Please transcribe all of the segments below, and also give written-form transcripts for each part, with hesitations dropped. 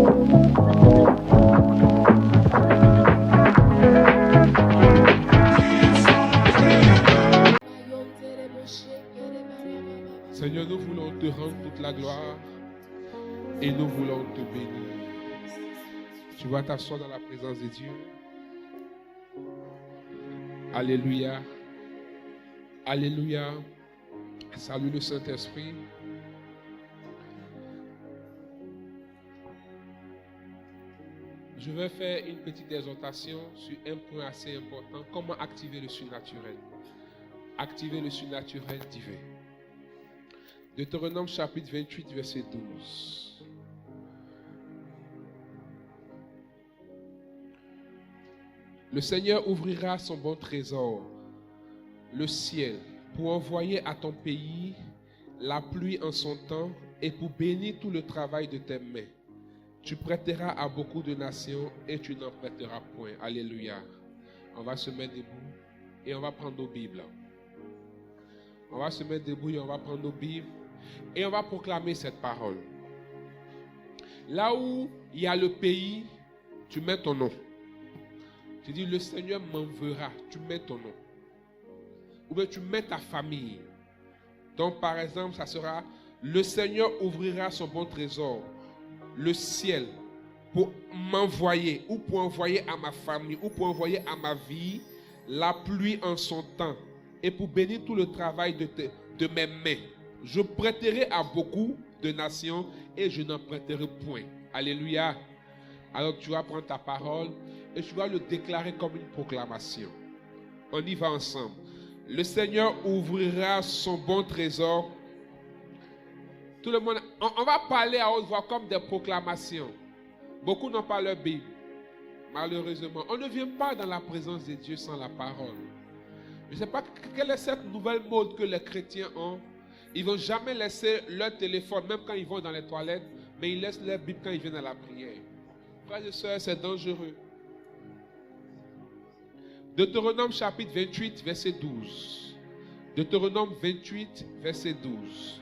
Seigneur, nous voulons te rendre toute la gloire et nous voulons te bénir. Tu vas t'asseoir dans la présence de Dieu. Alléluia. Alléluia. Salue le Saint-Esprit. Je vais faire une petite exhortation sur un point assez important. Comment activer le surnaturel? Activer le surnaturel divin. Deutéronome chapitre 28, verset 12. Le Seigneur ouvrira son bon trésor, le ciel, pour envoyer à ton pays la pluie en son temps et pour bénir tout le travail de tes mains. Tu prêteras à beaucoup de nations et tu n'en prêteras point. Alléluia. On va se mettre debout et on va prendre nos Bibles. On va se mettre debout et on va prendre nos Bibles et on va proclamer cette parole. Là où il y a le pays, tu mets ton nom. Tu dis, le Seigneur m'enverra. Tu mets ton nom. Ou bien tu mets ta famille. Donc par exemple, ça sera, le Seigneur ouvrira son bon trésor, le ciel, pour m'envoyer, ou pour envoyer à ma famille, ou pour envoyer à ma vie, la pluie en son temps, et pour bénir tout le travail de mes mains. Je prêterai à beaucoup de nations, et je n'en prêterai point. Alléluia. Alors tu vas prendre ta parole, et tu vas le déclarer comme une proclamation. On y va ensemble. Le Seigneur ouvrira son bon trésor. Tout le monde, on va parler à haute voix comme des proclamations. Beaucoup n'ont pas leur Bible. Malheureusement, on ne vient pas dans la présence de Dieu sans la parole. Je ne sais pas quelle est cette nouvelle mode que les chrétiens ont. Ils ne vont jamais laisser leur téléphone, même quand ils vont dans les toilettes, mais ils laissent leur Bible quand ils viennent à la prière. Frères et sœurs, c'est dangereux. Deutéronome chapitre 28, verset 12. Deutéronome 28, verset 12.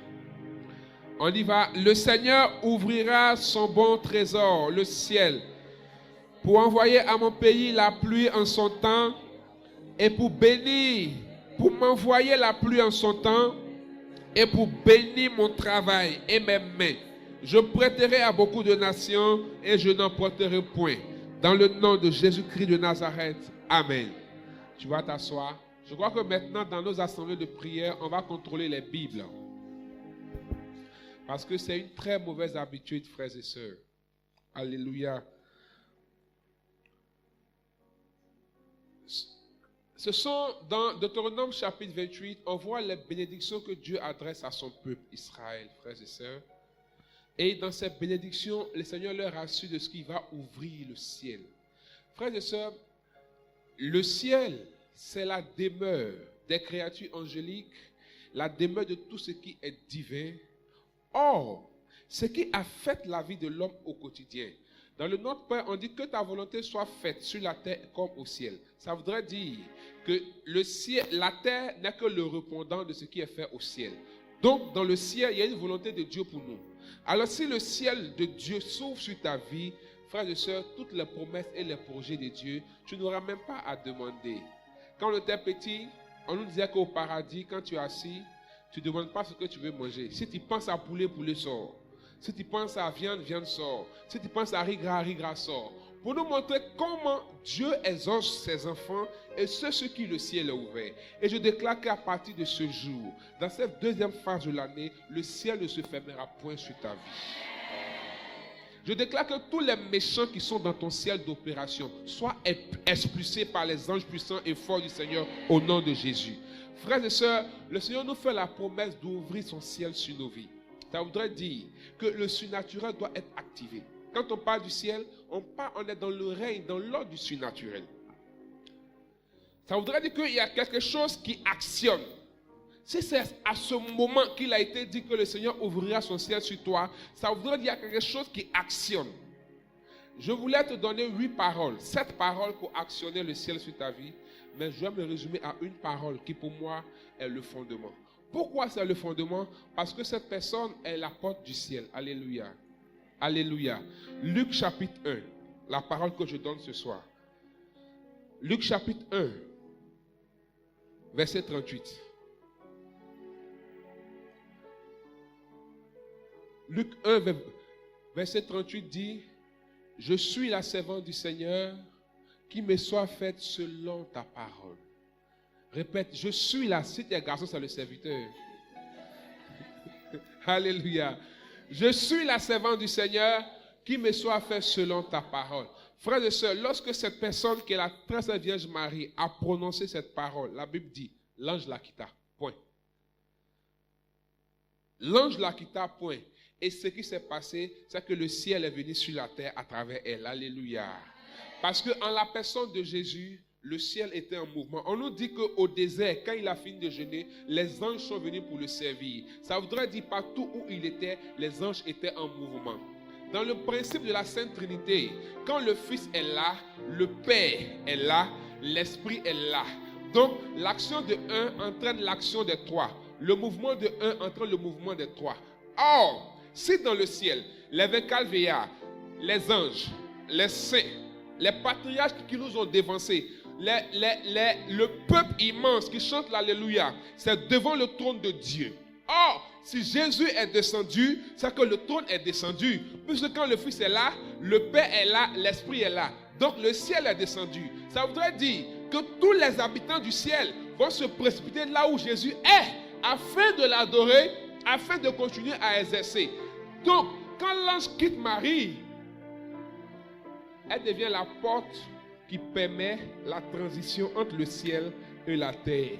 On y va. Le Seigneur ouvrira son bon trésor, le ciel, pour envoyer à mon pays la pluie en son temps et pour bénir, pour m'envoyer la pluie en son temps et pour bénir mon travail et mes mains. Je prêterai à beaucoup de nations et je n'en prêterai point. Dans le nom de Jésus-Christ de Nazareth. Amen. Tu vas t'asseoir. Je crois que maintenant, dans nos assemblées de prière, on va contrôler les Bibles. Parce que c'est une très mauvaise habitude, frères et sœurs. Alléluia. Ce sont dans Deutéronome chapitre 28, on voit les bénédictions que Dieu adresse à son peuple Israël, frères et sœurs. Et dans ces bénédictions, le Seigneur leur assure de ce qu'il va ouvrir le ciel. Frères et sœurs, le ciel, c'est la demeure des créatures angéliques, la demeure de tout ce qui est divin. Or, ce qui affecte la vie de l'homme au quotidien. Dans le Notre Père, on dit que ta volonté soit faite sur la terre comme au ciel. Ça voudrait dire que le ciel, la terre n'est que le répondant de ce qui est fait au ciel. Donc, dans le ciel, il y a une volonté de Dieu pour nous. Alors, si le ciel de Dieu s'ouvre sur ta vie, frères et sœurs, toutes les promesses et les projets de Dieu, tu n'auras même pas à demander. Quand on était petit, on nous disait qu'au paradis, quand tu es assis, tu ne demandes pas ce que tu veux manger. Si tu penses à poulet, poulet sort. Si tu penses à viande, viande sort. Si tu penses à riz gras sort. Pour nous montrer comment Dieu exauce ses enfants et ceux sur qui le ciel est ouvert. Et je déclare qu'à partir de ce jour, dans cette deuxième phase de l'année, le ciel ne se fermera point sur ta vie. Je déclare que tous les méchants qui sont dans ton ciel d'opération soient expulsés par les anges puissants et forts du Seigneur au nom de Jésus. Frères et sœurs, le Seigneur nous fait la promesse d'ouvrir son ciel sur nos vies. Ça voudrait dire que le surnaturel doit être activé. Quand on parle du ciel, on est dans le règne, dans l'ordre du surnaturel. Ça voudrait dire qu'il y a quelque chose qui actionne. Si c'est à ce moment qu'il a été dit que le Seigneur ouvrira son ciel sur toi, ça voudrait dire qu'il y a quelque chose qui actionne. Je voulais te donner 8 paroles, 7 paroles pour actionner le ciel sur ta vie, mais je vais me résumer à une parole qui pour moi est le fondement. Pourquoi c'est le fondement? Parce que cette personne est la porte du ciel. Alléluia. Alléluia. Luc chapitre 1, la parole que je donne ce soir. Luc chapitre 1, verset 38. Luc 1, verset 38 dit, « Je suis la servante du Seigneur, qui me soit faite selon ta parole. » Répète, « Je suis là. » Si tu es garçon, c'est le serviteur. Alléluia. « Je suis la servante du Seigneur, qui me soit faite selon ta parole. » Frères et sœurs, lorsque cette personne qui est la très sainte Vierge Marie a prononcé cette parole, la Bible dit, l'ange la quitta. Point. L'ange la quitta, point. Et ce qui s'est passé, c'est que le ciel est venu sur la terre à travers elle. Alléluia. Parce qu'en la personne de Jésus, le ciel était en mouvement. On nous dit qu'au désert, quand il a fini de jeûner, les anges sont venus pour le servir. Ça voudrait dire partout où il était, les anges étaient en mouvement. Dans le principe de la Sainte Trinité, quand le Fils est là, le Père est là, l'Esprit est là. Donc, l'action de un entraîne l'action des trois. Le mouvement de un entraîne le mouvement des trois. Or, si dans le ciel, les 24 veillards, les anges, les saints, les patriarches qui nous ont dévancés, le peuple immense qui chante l'Alléluia, c'est devant le trône de Dieu. Or, si Jésus est descendu, c'est que le trône est descendu. Puisque quand le Fils est là, le Père est là, l'Esprit est là. Donc le ciel est descendu. Ça voudrait dire que tous les habitants du ciel vont se précipiter là où Jésus est, afin de l'adorer, afin de continuer à exercer. Donc, quand l'ange quitte Marie, elle devient la porte qui permet la transition entre le ciel et la terre.